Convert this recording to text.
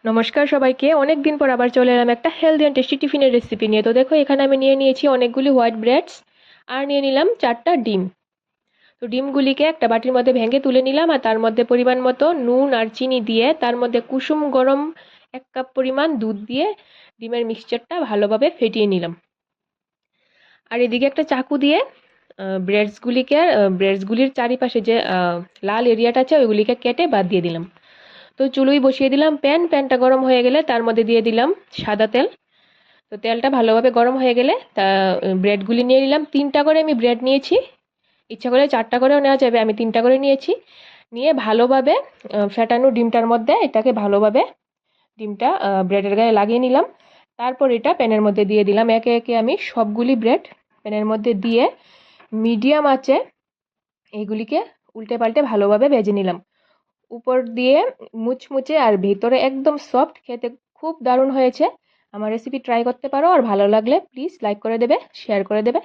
নমস্কার সবাইকে। অনেক দিন পর আবার চলে এলাম একটা হেলদি অ্যান্ড টেস্টি টিফিনের রেসিপি নিয়ে। তো দেখো, এখানে আমি নিয়ে নিয়েছি অনেকগুলি হোয়াইট ব্রেডস আর নিয়ে নিলাম 4টা ডিম। তো ডিমগুলিকে একটা বাটির মধ্যে ভেঙে তুলে নিলাম, আর তার মধ্যে পরিমাণ মতো নুন আর চিনি দিয়ে, তার মধ্যে কুসুম গরম 1 কাপ পরিমাণ দুধ দিয়ে ডিমের মিক্সচারটা ভালোভাবে ফেটিয়ে নিলাম। আর এদিকে একটা চাকু দিয়ে ব্রেডসগুলির চারিপাশে যে লাল এরিয়াটা আছে ওইগুলিকে কেটে বাদ দিয়ে দিলাম। তো চুলোয় বসিয়ে দিলাম প্যানটা গরম হয়ে গেলে তার মধ্যে দিয়ে দিলাম সাদা তেল। তো তেলটা ভালোভাবে গরম হয়ে গেলে ব্রেডগুলি নিয়ে নিলাম। 3টা করে আমি ব্রেড নিয়েছি, ইচ্ছা করলে 4টা করেও নেওয়া যাবে, আমি 3টা করে নিয়েছি। নিয়ে ভালোভাবে ফেটানো ডিমটার মধ্যে এটাকে ভালোভাবে ডিমটা ব্রেডের গায়ে লাগিয়ে নিলাম। তারপর এটা প্যানের মধ্যে দিয়ে দিলাম। একে একে আমি সবগুলি ব্রেড প্যানের মধ্যে দিয়ে মিডিয়াম আঁচে এইগুলিকে উল্টে পাল্টে ভালোভাবে ভেজে নিলাম। উপর দিয়ে মুচমুচে আর ভিতরে একদম সফট, খেতে খুব দারুণ হয়েছে। আমার রেসিপি ট্রাই করতে পারো, আর ভালো লাগলে প্লিজ লাইক করে দেবে, শেয়ার করে দেবে।